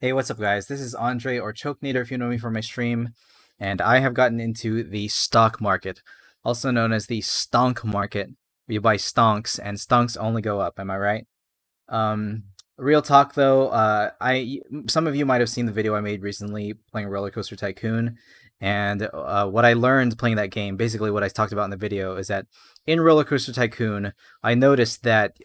Hey, what's up, guys? This is Andre, or Chokenator if you know me from my stream, and I have gotten into the stock market, also known as the stonk market, where you buy stonks, and stonks only go up. Am I right? Um, Real talk though, some of you might have seen the video I made recently playing Roller Coaster Tycoon, and what I learned playing that game, basically what I talked about in the video, is that in Roller Coaster Tycoon, I noticed that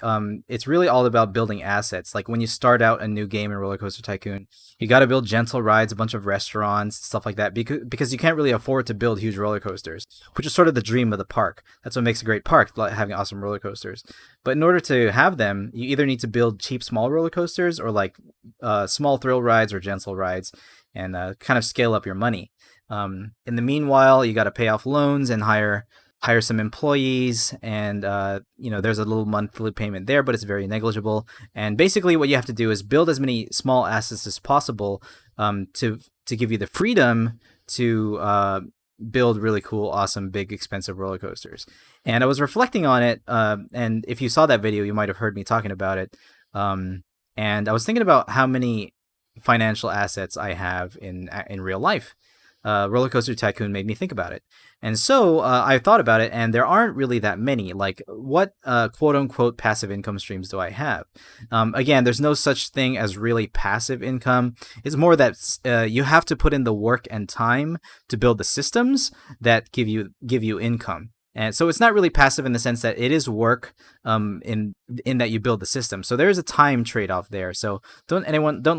it's really all about building assets. Like when you start out a new game in Roller Coaster Tycoon, you got to build gentle rides, a bunch of restaurants, stuff like that, because you can't really afford to build huge roller coasters, which is sort of the dream of the park. That's what makes a great park, like having awesome roller coasters. But in order to have them, you either need to build cheap small roller coasters or like small thrill rides or gentle rides, and kind of scale up your money. In the meanwhile, you got to pay off loans and hire some employees, and there's a little monthly payment there, but it's very negligible. And basically, what you have to do is build as many small assets as possible to give you the freedom to build really cool, awesome, big, expensive roller coasters. And I was reflecting on it, and if you saw that video, you might have heard me talking about it. And I was thinking about how many financial assets I have in real life. Roller Coaster Tycoon made me think about it, and so I thought about it, and there aren't really that many. Like, what quote unquote passive income streams do I have? Again, there's no such thing as really passive income. It's more that you have to put in the work and time to build the systems that give you income. And so it's not really passive in the sense that it is work, in that you build the system. So there is a time trade off there. So don't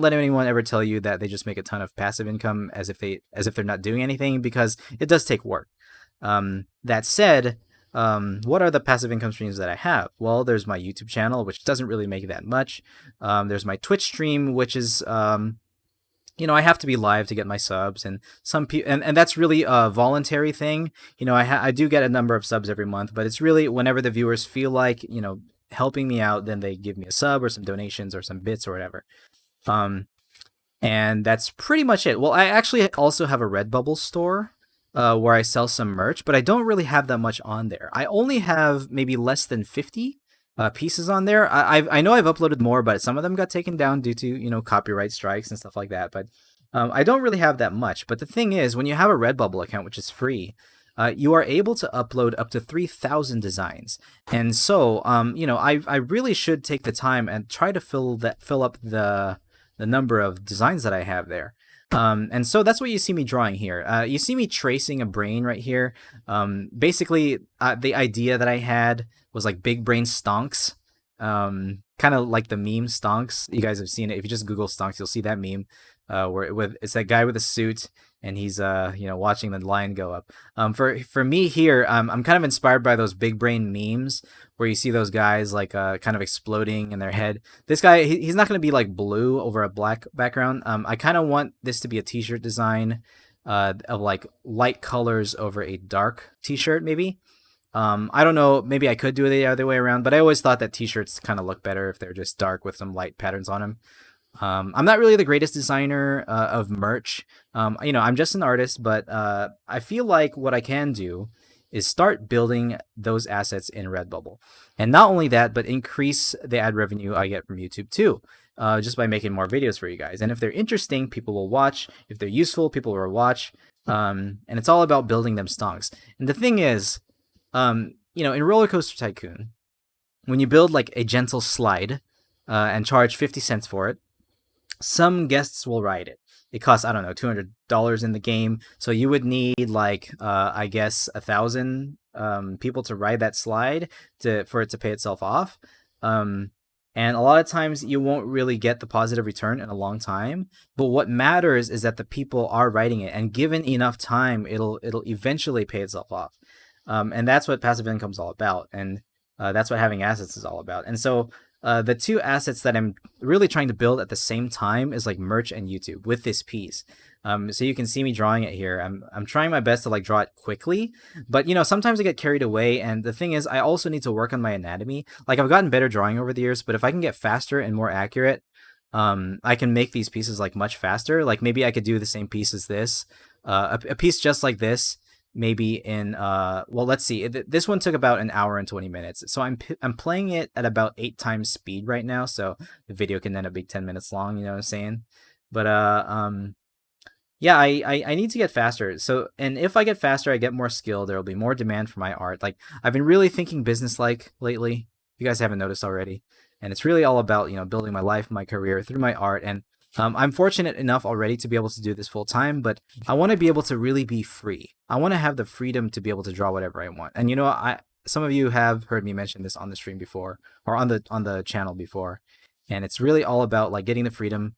let anyone ever tell you that they just make a ton of passive income as if they're not doing anything, because it does take work. That said, what are the passive income streams that I have? Well, there's my YouTube channel, which doesn't really make that much. There's my Twitch stream, which is I have to be live to get my subs, and some people, and that's really a voluntary thing. I do get a number of subs every month, but it's really whenever the viewers feel like, helping me out, then they give me a sub or some donations or some bits or whatever. Um, and that's pretty much it. Well, I actually also have a Redbubble store, where I sell some merch, but I don't really have that much on there. I only have maybe less than 50 pieces on there. I know I've uploaded more, but some of them got taken down due to copyright strikes and stuff like that. But I don't really have that much. But the thing is, when you have a Redbubble account, which is free, you are able to upload up to 3,000 designs. And so, I really should take the time and try to fill up the number of designs that I have there. And so that's what you see me drawing here. You see me tracing a brain right here. Basically, the idea that I had was like big brain stonks. Kind of like the meme Stonks. You guys have seen it. If you just Google Stonks, you'll see that meme. Where it's that guy with a suit, and he's watching the line go up. For me here, I'm kind of inspired by those big brain memes where you see those guys like kind of exploding in their head. This guy, he's not going to be like blue over a black background. I kind of want this to be a t-shirt design of like light colors over a dark t-shirt, maybe. I don't know, maybe I could do it the other way around, but I always thought that t-shirts kind of look better if they're just dark with some light patterns on them. I'm not really the greatest designer of merch. I'm just an artist, but I feel like what I can do is start building those assets in Redbubble. And not only that, but increase the ad revenue I get from YouTube too, just by making more videos for you guys. And if they're interesting, people will watch. If they're useful, people will watch. And it's all about building them stonks. And the thing is, in Roller Coaster Tycoon, when you build like a gentle slide and charge 50 cents for it, some guests will ride it. It costs, I don't know, $200 in the game. So you would need like, I guess, 1,000 people to ride that slide for it to pay itself off. And a lot of times you won't really get the positive return in a long time. But what matters is that the people are riding it, and given enough time, it'll eventually pay itself off. And that's what passive income is all about. And that's what having assets is all about. And so the two assets that I'm really trying to build at the same time is like merch and YouTube with this piece. So you can see me drawing it here. I'm trying my best to like draw it quickly, but sometimes I get carried away. And the thing is, I also need to work on my anatomy. Like, I've gotten better drawing over the years, but if I can get faster and more accurate, I can make these pieces like much faster. Like maybe I could do the same piece as this, a piece just like this, maybe in well, let's see, this one took about an hour and 20 minutes, so I'm playing it at about 8 times speed right now, so the video can end up being 10 minutes long, you know what I'm saying? But yeah, I need to get faster. So, and if I get faster, I get more skill. There will be more demand for my art. Like, I've been really thinking business like lately. If you guys haven't noticed already, and it's really all about building my life, my career through my art. And I'm fortunate enough already to be able to do this full time. But I want to be able to really be free. I want to have the freedom to be able to draw whatever I want. And I some of you have heard me mention this on the stream before or on the channel before, and it's really all about like getting the freedom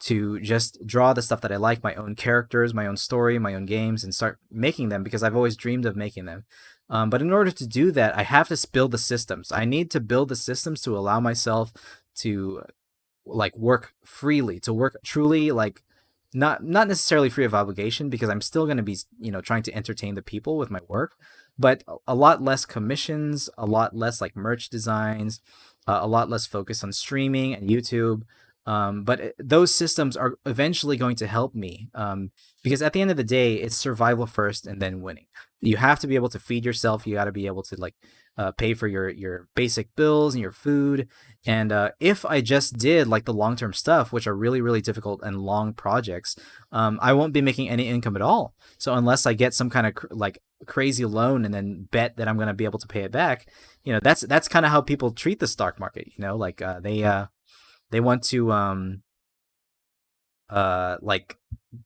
to just draw the stuff that I like, my own characters, my own story, my own games, and start making them because I've always dreamed of making them. But in order to do that, I have to build the systems. I need to build the systems to allow myself to like work freely, to work truly like not necessarily free of obligation because I'm still going to be trying to entertain the people with my work, but a lot less commissions, a lot less like merch designs, a lot less focus on streaming and YouTube. But those systems are eventually going to help me because at the end of the day, it's survival first and then winning. You have to be able to feed yourself. You got to be able to like pay for your basic bills and your food. And if I just did like the long term stuff, which are really really difficult and long projects, I won't be making any income at all. So unless I get some kind of like crazy loan and then bet that I'm going to be able to pay it back, that's kind of how people treat the stock market. Like they want to like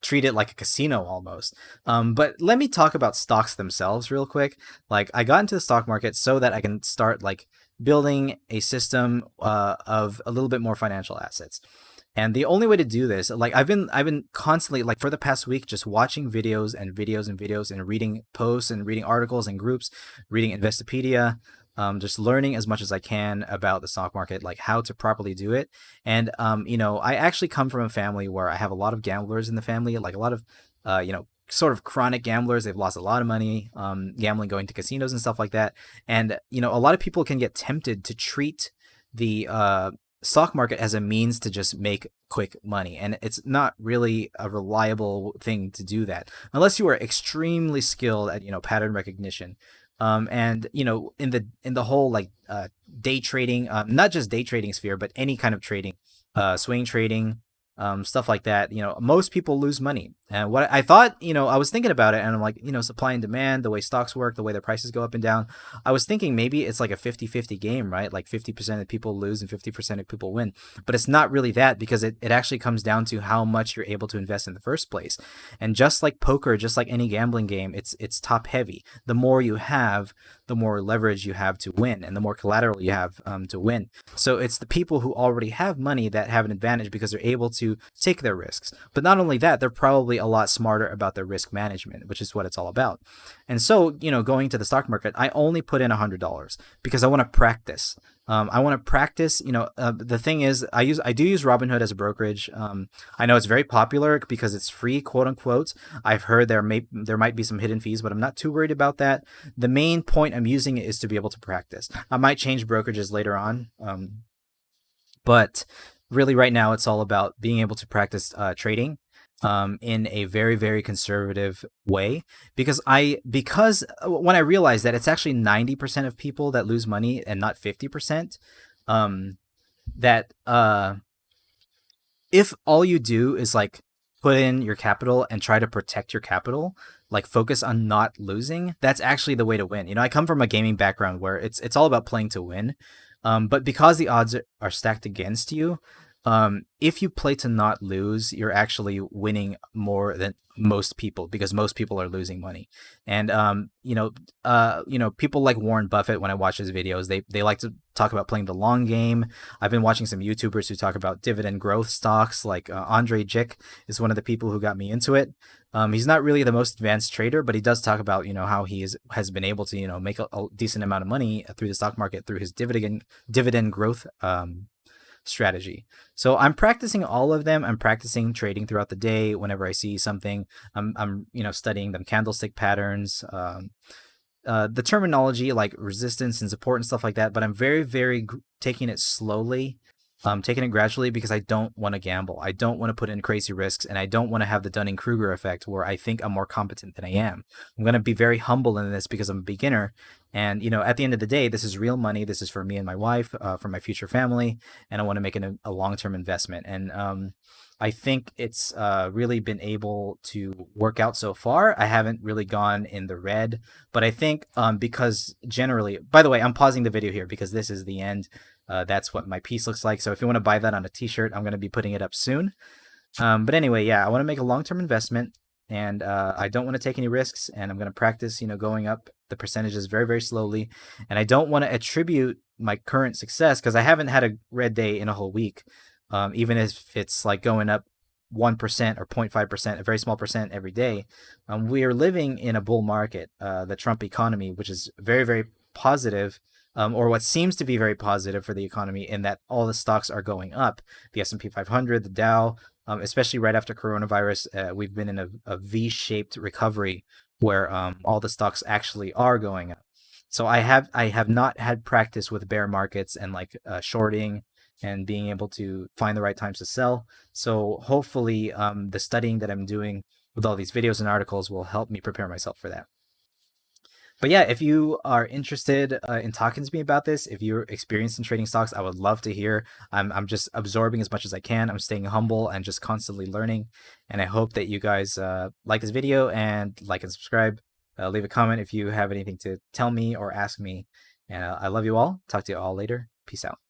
treat it like a casino almost. But let me talk about stocks themselves real quick. Like I got into the stock market so that I can start like building a system of a little bit more financial assets. And the only way to do this, like I've been constantly like for the past week just watching videos and videos and videos and reading posts and reading articles and groups, reading Investopedia, just learning as much as I can about the stock market, like how to properly do it. And I actually come from a family where I have a lot of gamblers in the family, like a lot of sort of chronic gamblers. They've lost a lot of money gambling, going to casinos and stuff like that. And a lot of people can get tempted to treat the stock market as a means to just make quick money, and it's not really a reliable thing to do that unless you are extremely skilled at pattern recognition. And in the whole like day trading, not just day trading sphere but any kind of trading, swing trading, stuff like that. Most people lose money. And what I thought, I was thinking about it, and I'm like, supply and demand, the way stocks work, the way their prices go up and down. I was thinking maybe it's like a 50-50 game, right? Like 50% of people lose and 50% of people win. But it's not really that, because it actually comes down to how much you're able to invest in the first place. And just like poker, just like any gambling game, it's top heavy. The more you have, the more leverage you have to win, and the more collateral you have to win. So it's the people who already have money that have an advantage because they're able to take their risks. But not only that, they're probably a lot smarter about their risk management, which is what it's all about. And so, going to the stock market, I only put in $100 because I want to practice. I want to practice. The thing is, I do use Robinhood as a brokerage. I know it's very popular because it's free, quote unquote. I've heard there might be some hidden fees, but I'm not too worried about that. The main point I'm using it is to be able to practice. I might change brokerages later on, but really right now it's all about being able to practice trading in a very very conservative way, because when I realized that it's actually 90% of people that lose money and not 50%, that if all you do is like put in your capital and try to protect your capital, like focus on not losing, that's actually the way to win. I come from a gaming background where it's all about playing to win. But because the odds are stacked against you, if you play to not lose, you're actually winning more than most people, because most people are losing money. And people like Warren Buffett, when I watch his videos, they like to talk about playing the long game. I've been watching some YouTubers who talk about dividend growth stocks, like Andre Jick is one of the people who got me into it. He's not really the most advanced trader, but he does talk about how he has been able to make a decent amount of money through the stock market through his dividend growth strategy. So I'm practicing all of them. I'm practicing trading throughout the day. Whenever I see something, I'm studying them candlestick patterns, the terminology like resistance and support and stuff like that. But I'm very very taking it slowly, taking it gradually because I don't want to gamble. I don't want to put in crazy risks, and I don't want to have the Dunning-Kruger effect where I think I'm more competent than I am. I'm going to be very humble in this because I'm a beginner. And, at the end of the day, this is real money. This is for me and my wife, for my future family, and I want to make a long-term investment. And I think it's really been able to work out so far. I haven't really gone in the red, but I think because generally, by the way, I'm pausing the video here because this is the end. That's what my piece looks like. So if you want to buy that on a t-shirt, I'm going to be putting it up soon. But anyway, yeah, I want to make a long-term investment, and I don't want to take any risks, and I'm going to practice, going up the percentages very, very slowly. And I don't want to attribute my current success because I haven't had a red day in a whole week, even if it's like going up 1% or 0.5%, a very small percent every day. We are living in a bull market, the Trump economy, which is very, very positive, or what seems to be very positive for the economy, in that all the stocks are going up. The S&P 500, the Dow, especially right after coronavirus, we've been in a V-shaped recovery where all the stocks actually are going up. So I have not had practice with bear markets and like shorting and being able to find the right times to sell. So hopefully, the studying that I'm doing with all these videos and articles will help me prepare myself for that. But yeah, if you are interested in talking to me about this, if you're experienced in trading stocks, I would love to hear. I'm just absorbing as much as I can. I'm staying humble and just constantly learning. And I hope that you guys like this video and like and subscribe. Leave a comment if you have anything to tell me or ask me. And I love you all. Talk to you all later. Peace out.